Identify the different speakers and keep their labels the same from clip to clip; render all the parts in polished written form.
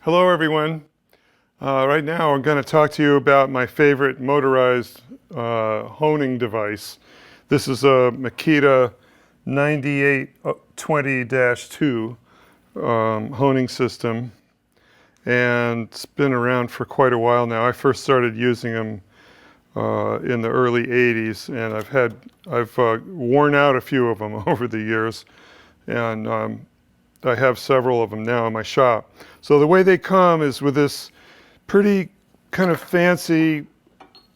Speaker 1: Hello everyone. Right now I'm going to talk to you about my favorite motorized honing device. This is a Makita 9820-2 honing system, and it's been around for quite a while now. I first started using them in the early 80s, and I've worn out a few of them over the years, and I have several of them now in my shop. So the way they come is with this pretty kind of fancy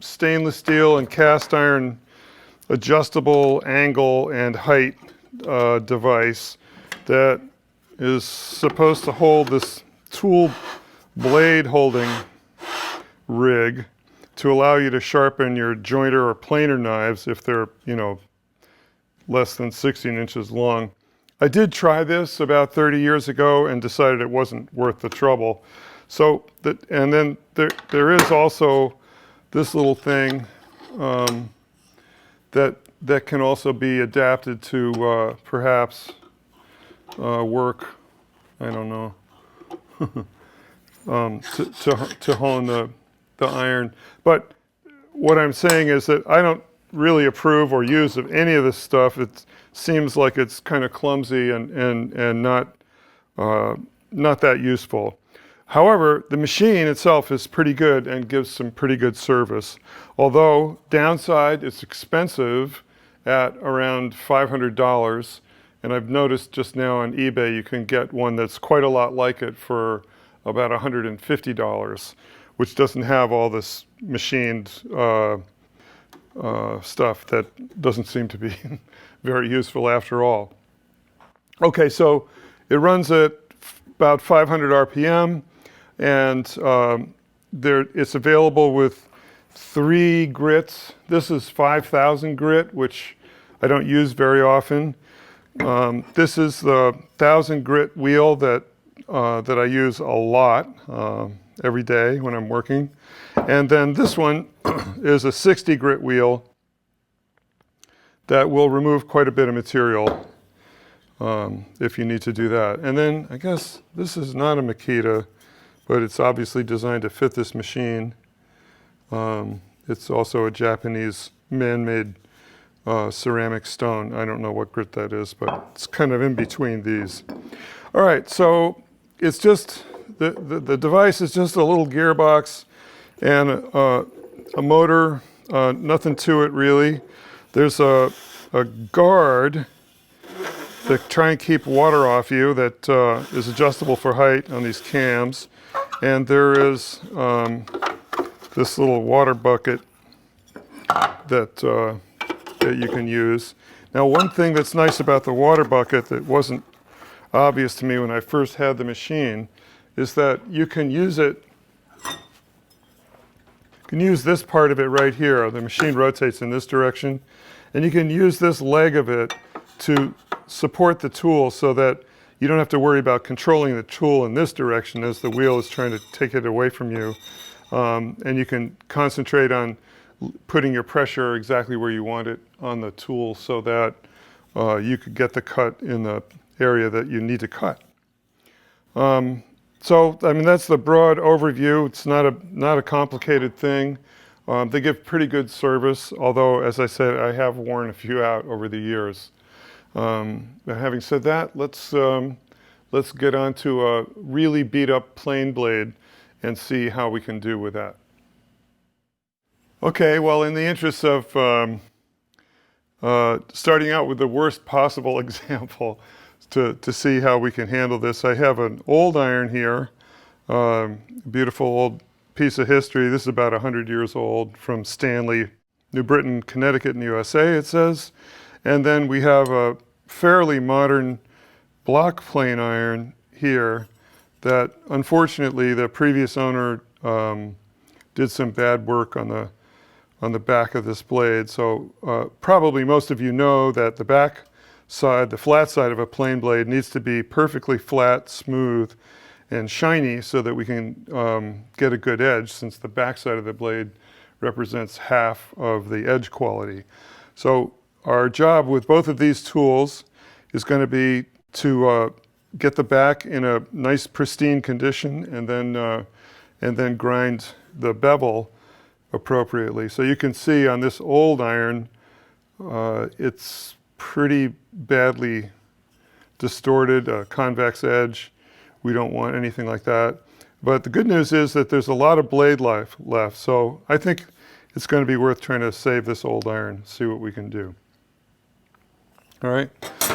Speaker 1: stainless steel and cast iron adjustable angle and height device that is supposed to hold this tool blade holding rig to allow you to sharpen your jointer or planer knives if they're, less than 16 inches long. I did try this about 30 years ago and decided it wasn't worth the trouble. So, and then there is also this little thing that can also be adapted to perhaps work, I don't know, to hone the iron. But what I'm saying is that I don't really approve or use of any of this stuff. It seems like it's kind of clumsy and not that useful. However, the machine itself is pretty good and gives some pretty good service. Although downside, it's expensive at around $500, and I've noticed just now on eBay you can get one that's quite a lot like it for about $150, which doesn't have all this machined stuff that doesn't seem to be very useful after all. Okay, so it runs at about 500 RPM, and it's available with 3 grits. This is 5,000 grit, which I don't use very often. This is the 1,000 grit wheel that I use a lot every day when I'm working. And then this one is a 60 grit wheel that will remove quite a bit of material if you need to do that. And then I guess this is not a Makita, but it's obviously designed to fit this machine. It's also a Japanese man-made ceramic stone. I don't know what grit that is, but it's kind of in between these. All right, so it's just, the device is just a little gearbox and a motor, nothing to it really. There's a guard to try and keep water off you that is adjustable for height on these cams. And there is this little water bucket that you can use. Now, one thing that's nice about the water bucket that wasn't obvious to me when I first had the machine is that you can use it. You can use this part of it right here. The machine rotates in this direction, and you can use this leg of it to support the tool so that you don't have to worry about controlling the tool in this direction as the wheel is trying to take it away from you. And you can concentrate on putting your pressure exactly where you want it on the tool so that you could get the cut in the area that you need to cut. So, I mean, that's the broad overview. It's not a complicated thing. They give pretty good service, although, as I said, I have worn a few out over the years. Having said that, let's get on to a really beat up plane blade and see how we can do with that. Okay, well, in the interest of starting out with the worst possible example to see how we can handle this, I have an old iron here, beautiful old piece of history. This is about 100 years old, from Stanley, New Britain, Connecticut in the USA, it says. And then we have a fairly modern block plane iron here that unfortunately the previous owner did some bad work on the back of this blade. So probably most of you know that the back side, the flat side of a plane blade, needs to be perfectly flat, smooth, and shiny so that we can get a good edge, since the back side of the blade represents half of the edge quality. So our job with both of these tools is going to be to get the back in a nice pristine condition, and then grind the bevel appropriately. So you can see on this old iron, it's pretty badly distorted, convex edge. We don't want anything like that. But the good news is that there's a lot of blade life left. So I think it's going to be worth trying to save this old iron, see what we can do. All right,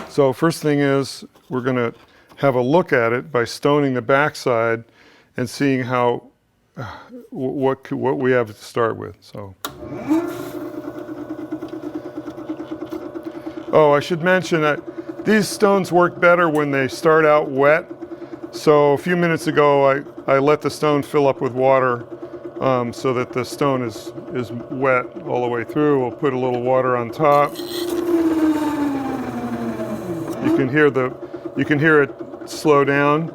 Speaker 1: so first thing is we're going to have a look at it by stoning the backside and seeing how what we have to start with. So, oh, I should mention that these stones work better when they start out wet. So a few minutes ago, I let the stone fill up with water so that the stone is wet all the way through. We'll put a little water on top. You can hear it slow down,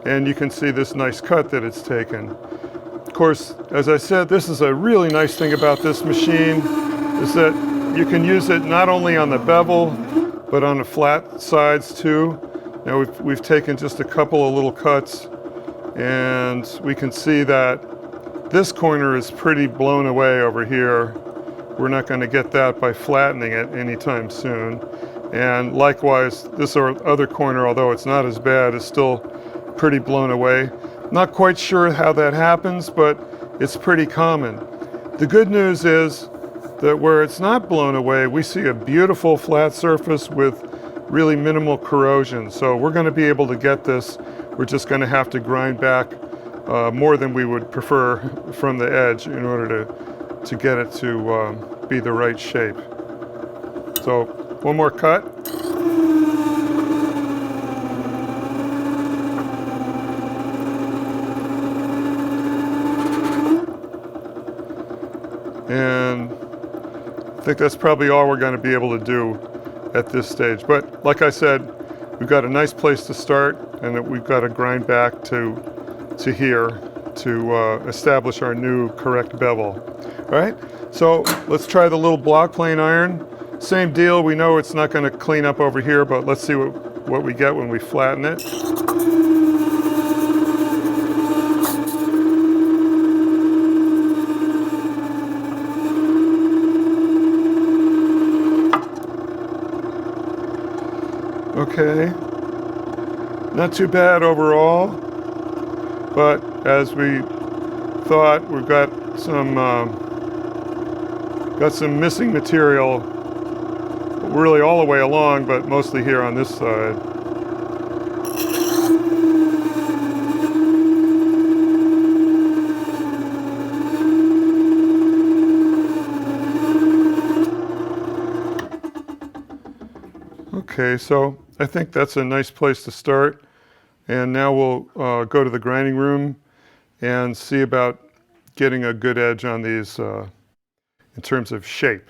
Speaker 1: and you can see this nice cut that it's taken. Of course, as I said, this is a really nice thing about this machine, is that you can use it not only on the bevel, but on the flat sides too. Now we've taken just a couple of little cuts, and we can see that this corner is pretty blown away over here. We're not going to get that by flattening it anytime soon. And likewise, this other corner, although it's not as bad, is still pretty blown away. Not quite sure how that happens, but it's pretty common. The good news is that where it's not blown away, we see a beautiful flat surface with really minimal corrosion. So we're going to be able to get this. We're just going to have to grind back more than we would prefer from the edge in order to get it to be the right shape. So one more cut. And I think that's probably all we're going to be able to do at this stage. But like I said, we've got a nice place to start, and we've got to grind back to here to establish our new correct bevel. All right, so let's try the little block plane iron. Same deal, we know it's not going to clean up over here, but let's see what we get when we flatten it. Okay, not too bad overall, but as we thought, we've got some missing material, really all the way along, but mostly here on this side. Okay, so I think that's a nice place to start. And now we'll go to the grinding room and see about getting a good edge on these in terms of shape.